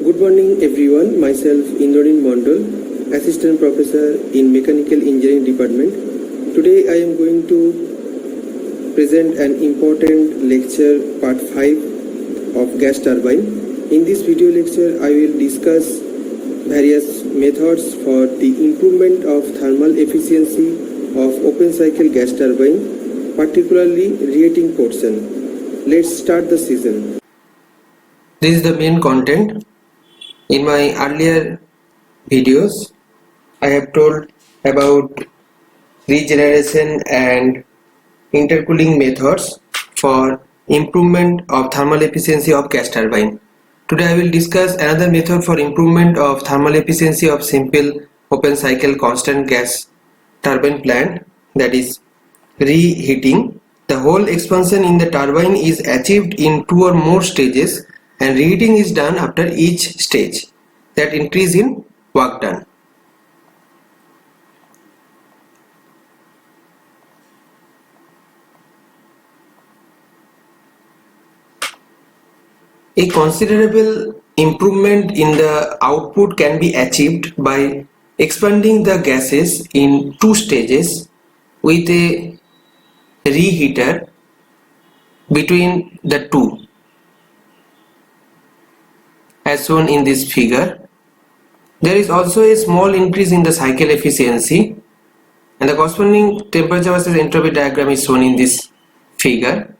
Good morning everyone, myself Indronin Mondol, Assistant Professor in Mechanical Engineering Department. Today I am going to present an important lecture part 5 of gas turbine. In this video lecture I will discuss various methods for the improvement of thermal efficiency of open cycle gas turbine, particularly reheating portion. Let's start the session. This is the main content. In my earlier videos, I have told about regeneration and intercooling methods for improvement of thermal efficiency of gas turbine. Today I will discuss another method for improvement of thermal efficiency of simple open cycle constant gas turbine plant, that is reheating. The whole expansion in the turbine is achieved in 2 or more stages, and reheating is done after each stage. That increase in work done. A considerable improvement in the output can be achieved by expanding the gases in 2 stages with a reheater between the two, as shown in this figure. There is also a small increase in the cycle efficiency, and the corresponding temperature versus entropy diagram is shown in this figure.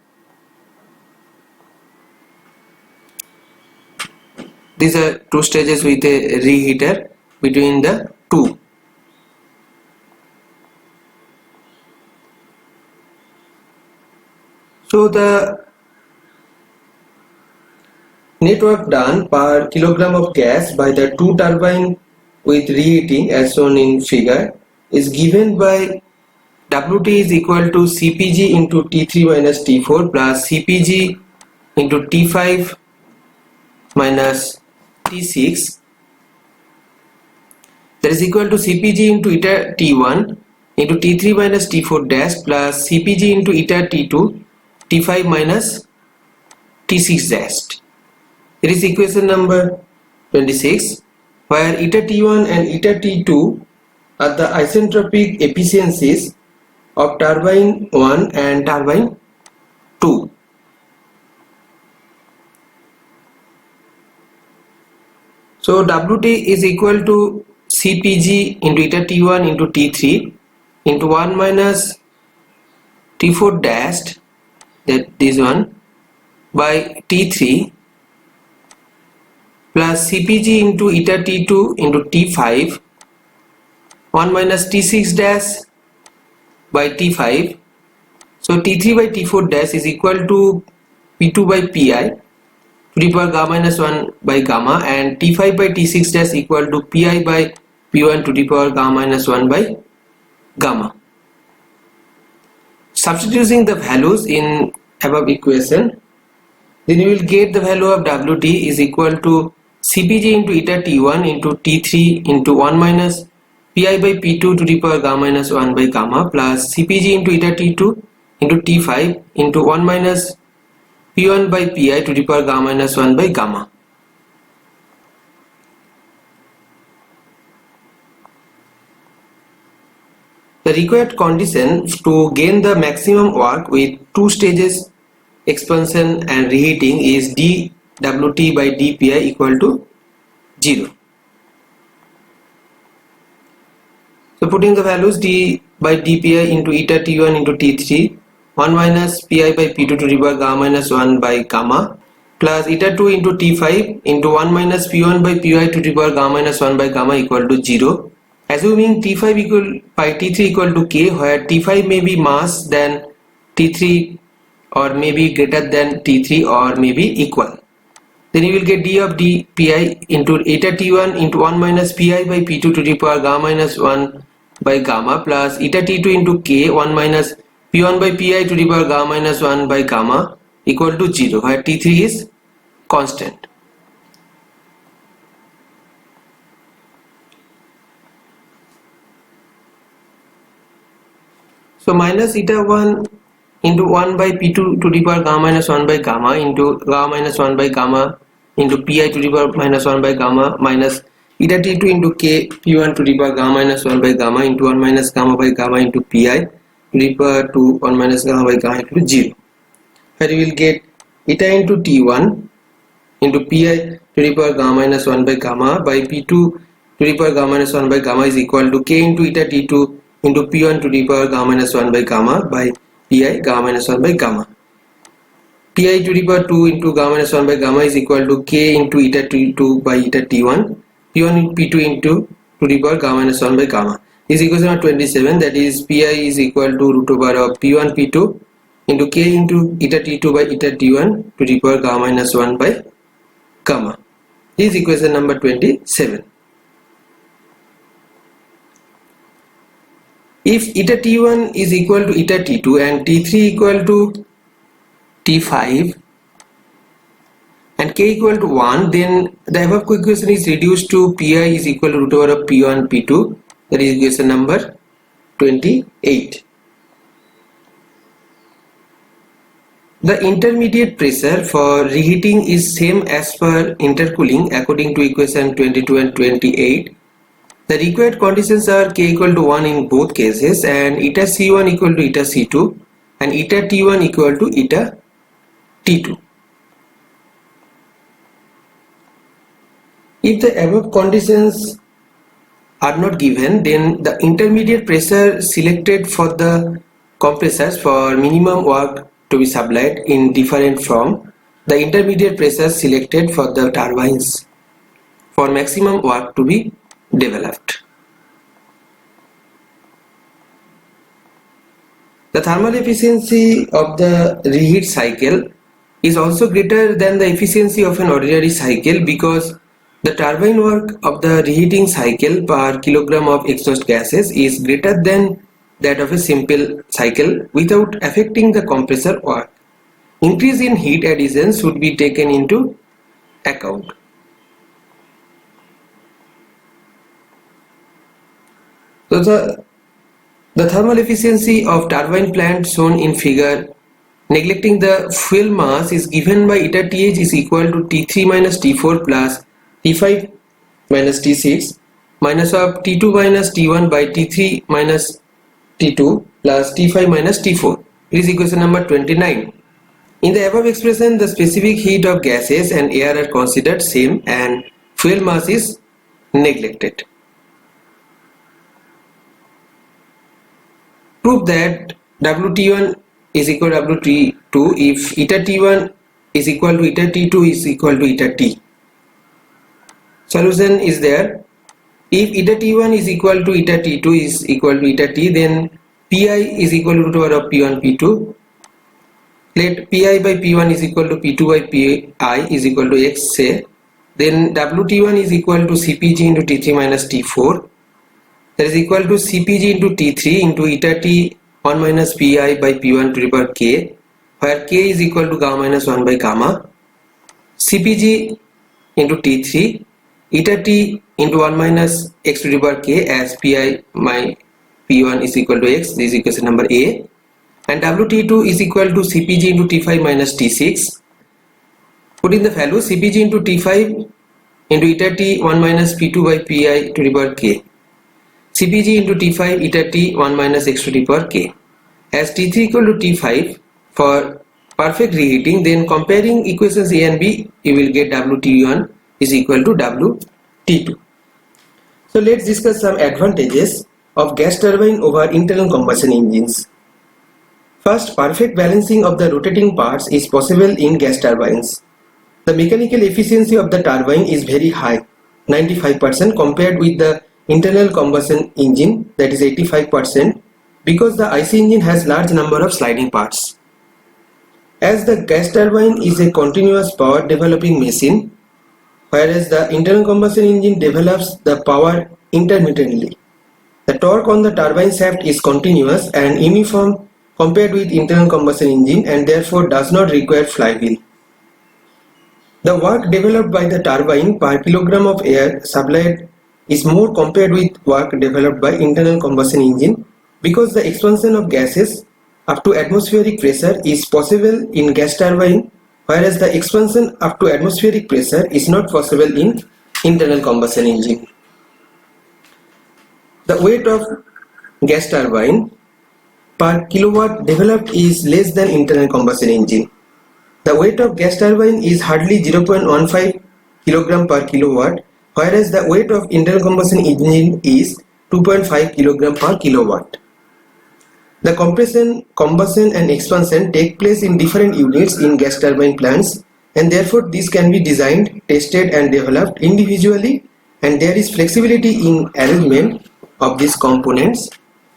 These are 2 stages with a reheater between the two. So the net work done per kilogram of gas by the 2 turbine with reheating, as shown in figure, is given by Wt is equal to Cpg into T3 minus T4 plus Cpg into T5 minus T6, that is equal to Cpg into eta T1 into T3 minus T4 dash plus Cpg into eta T2 T5 minus T6 dash. It is equation number 26, where eta T1 and eta T2 are the isentropic efficiencies of turbine 1 and turbine 2. So Wt is equal to Cpg into eta T1 into T3 into 1 minus T4 dashed, that this one, by T3 plus Cpg into eta T2 into T5 1 minus T6 dash by T5. So T3 by T4 dash is equal to P2 by Pi to the power gamma minus 1 by gamma, and T5 by T6 dash equal to Pi by P1 to the power gamma minus 1 by gamma. Substituting the values in above equation, then you will get the value of Wt is equal to Cpg into eta T1 into T3 into 1 minus Pi by P2 to the power gamma minus 1 by gamma plus Cpg into eta T2 into T5 into 1 minus P1 by Pi to the power gamma minus 1 by gamma. The required condition to gain the maximum work with 2 stages expansion and reheating is dWt by dPi equal to 0. So putting the values d by dPi into eta T1 into T3, 1 minus Pi by P2 to the power gamma minus 1 by gamma plus eta 2 into T5 into 1 minus P1 by Pi to the power gamma minus 1 by gamma equal to 0. Assuming T5 equal by T3 equal to K, where T5 may be mass than T3 or may be greater than T3 or may be equal. Then you will get d of dPi into eta T1 into 1 minus Pi by P2 to the power gamma minus 1 by gamma plus eta T2 into K 1 minus P1 by Pi to the power gamma minus 1 by gamma equal to 0, where T3 is constant. So minus eta 1 into 1 by P2 to the power gamma minus 1 by gamma into gamma minus 1 by gamma into pi to the power minus 1 by gamma minus eta t2 into k p1 to the power gamma minus 1 by gamma into 1 minus gamma by gamma into pi to the power 2 1 minus gamma by gamma equal to 0. Where you will get eta into t1 into pi to the power gamma minus 1 by gamma by p2 to the power gamma minus 1 by gamma is equal to k into eta t2 into p1 to the power gamma minus 1 by gamma by pi gamma minus 1 by gamma. Pi to the power 2 into gamma minus 1 by gamma is equal to k into eta t2 by eta t1 p1 p2 into to the power gamma minus 1 by gamma. This is equation number 27, that is pi is equal to root over of p1 p2 into k into eta t2 by eta t1 to the power gamma minus 1 by gamma. This is equation number 27. If eta t1 is equal to eta t2 and t3 equal to t5 and k equal to 1, then the above equation is reduced to pi is equal to root over of p1 p2, that is equation number 28. The intermediate pressure for reheating is same as per intercooling according to equation 22 and 28. The required conditions are k equal to 1 in both cases and eta c1 equal to eta c2 and eta t1 equal to eta t2. If the above conditions are not given, then the intermediate pressure selected for the compressors for minimum work to be supplied in different from the intermediate pressure selected for the turbines for maximum work to be developed. The thermal efficiency of the reheat cycle is also greater than the efficiency of an ordinary cycle because the turbine work of the reheating cycle per kilogram of exhaust gases is greater than that of a simple cycle without affecting the compressor work. Increase in heat addition should be taken into account. So the thermal efficiency of turbine plant shown in figure neglecting the fuel mass is given by eta th is equal to T3 minus T4 plus T5 minus T6 minus of T2 minus T1 by T3 minus T2 plus T5 minus T4. It is equation number 29. In the above expression, the specific heat of gases and air are considered same and fuel mass is neglected. Prove that WT1 is equal to WT2 if eta T1 is equal to eta T2 is equal to eta T. Solution is there. If eta T1 is equal to eta T2 is equal to eta T, then Pi is equal to root over of P1 P2. Let Pi by P1 is equal to P2 by Pi is equal to X say. Then WT1 is equal to Cpg into T3 minus T4. That is equal to Cpg into T3 into eta T 1 minus Pi by P1 to the power K, where K is equal to gamma minus 1 by gamma. Cpg into T3 eta T into 1 minus X to the power K as Pi my P1 is equal to X. This is equation number A. And WT2 is equal to Cpg into T5 minus T6. Put in the value Cpg into T5 into eta T 1 minus P2 by Pi to the power K. Cpg into T5 eta T 1 minus X to the power K. As T3 equal to T5 for perfect reheating, then comparing equations A and B, you will get WT1 is equal to WT2. So let's discuss some advantages of gas turbine over internal combustion engines. First, perfect balancing of the rotating parts is possible in gas turbines. The mechanical efficiency of the turbine is very high, 95% compared with the internal combustion engine, that is 85%, because the IC engine has large number of sliding parts. As the gas turbine is a continuous power developing machine, whereas the internal combustion engine develops the power intermittently. The torque on the turbine shaft is continuous and uniform compared with internal combustion engine and therefore does not require flywheel. The work developed by the turbine per kilogram of air supplied is more compared with work developed by internal combustion engine because the expansion of gases up to atmospheric pressure is possible in gas turbine whereas the expansion up to atmospheric pressure is not possible in internal combustion engine. The weight of gas turbine per kilowatt developed is less than internal combustion engine. The weight of gas turbine is hardly 0.15 kg per kilowatt, whereas the weight of internal combustion engine is 2.5 kg per kilowatt. The compression, combustion and expansion take place in different units in gas turbine plants, and therefore these can be designed, tested and developed individually, and there is flexibility in arrangement of these components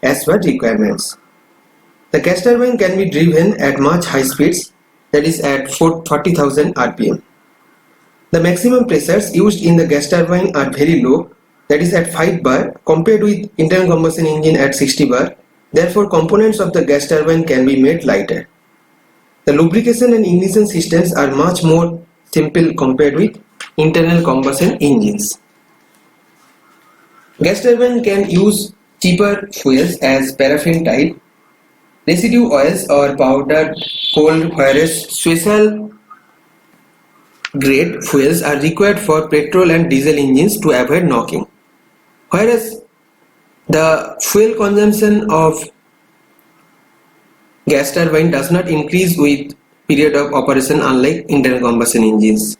as per requirements. The gas turbine can be driven at much high speeds, that is at 40,000 rpm. The maximum pressures used in the gas turbine are very low, that is at 5 bar compared with internal combustion engine at 60 bar. Therefore, components of the gas turbine can be made lighter. The lubrication and ignition systems are much more simple compared with internal combustion engines. Gas turbine can use cheaper fuels as paraffin type, residue oils or powdered coal, whereas special grade fuels are required for petrol and diesel engines to avoid knocking. Whereas the fuel consumption of gas turbine does not increase with period of operation unlike internal combustion engines.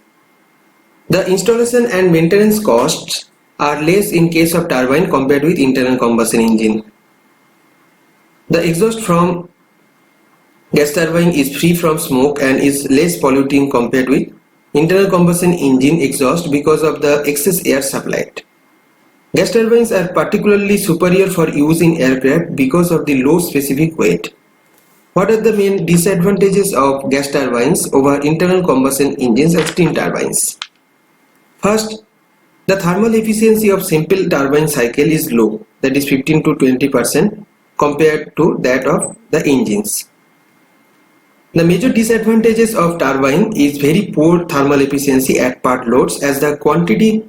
The installation and maintenance costs are less in case of turbine compared with internal combustion engine. The exhaust from gas turbine is free from smoke and is less polluting compared with internal combustion engine exhaust because of the excess air supplied. Gas turbines are particularly superior for use in aircraft because of the low specific weight. What are the main disadvantages of gas turbines over internal combustion engines and steam turbines? First, the thermal efficiency of simple turbine cycle is low, that is 15 to 20% compared to that of the engines. The major disadvantages of turbine is very poor thermal efficiency at part loads, as the quantity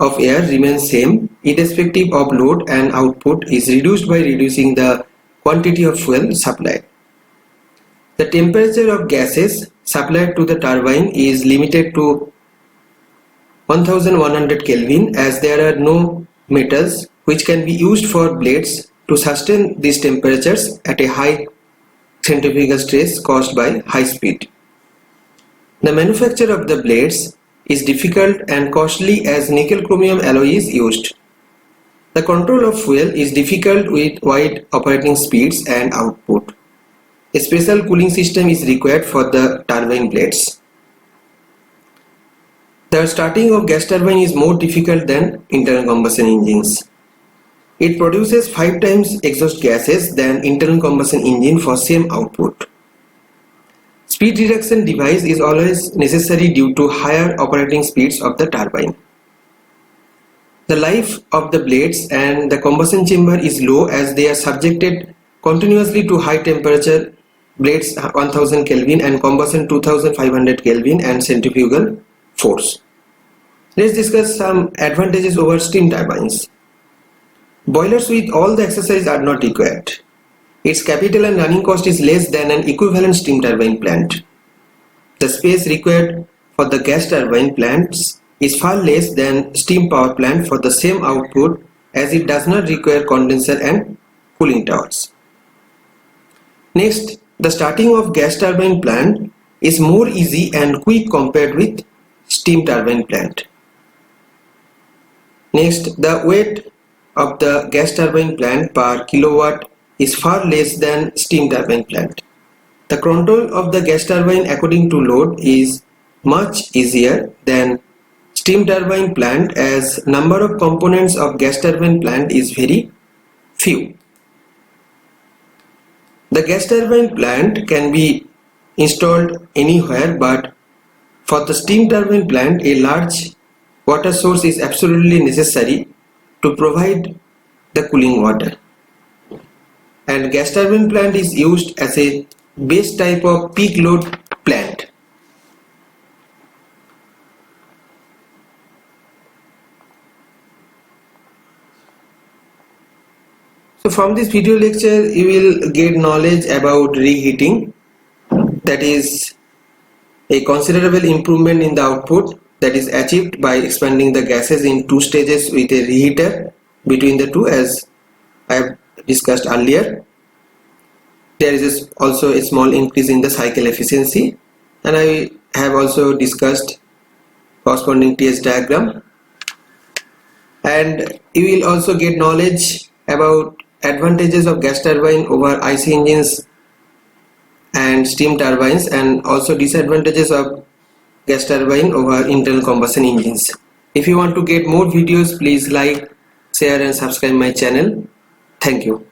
of air remains same irrespective of load, and output is reduced by reducing the quantity of fuel supplied. The temperature of gases supplied to the turbine is limited to 1100 Kelvin, as there are no metals which can be used for blades to sustain these temperatures at a high centrifugal stress caused by high speed. The manufacture of the blades is difficult and costly as nickel chromium alloy is used. The control of fuel is difficult with wide operating speeds and output. A special cooling system is required for the turbine blades. The starting of gas turbine is more difficult than internal combustion engines. It produces 5 times exhaust gases than internal combustion engine for same output. Speed reduction device is always necessary due to higher operating speeds of the turbine. The life of the blades and the combustion chamber is low, as they are subjected continuously to high temperature, blades 1000 Kelvin and combustion 2500 Kelvin and centrifugal force. Let's discuss some advantages over steam turbines. Boilers with all the accessories are not required. Its capital and running cost is less than an equivalent steam turbine plant. The space required for the gas turbine plants is far less than steam power plant for the same output, as it does not require condenser and cooling towers. Next, the starting of gas turbine plant is more easy and quick compared with steam turbine plant. Next, the weight of the gas turbine plant per kilowatt is far less than steam turbine plant. The control of the gas turbine according to load is much easier than steam turbine plant, as number of components of gas turbine plant is very few. The gas turbine plant can be installed anywhere, but for the steam turbine plant a large water source is absolutely necessary to provide the cooling water. And gas turbine plant is used as a base type of peak load plant. So from this video lecture you will get knowledge about reheating, that is A considerable improvement in the output that is achieved by expanding the gases in two stages with a reheater between the two, as I have discussed earlier. There is also a small increase in the cycle efficiency, and I have also discussed corresponding TS diagram. And you will also get knowledge about advantages of gas turbine over IC engines and steam turbines, and also disadvantages of gas turbine over internal combustion engines. If you want to get more videos, please like, share and subscribe my channel. Thank you.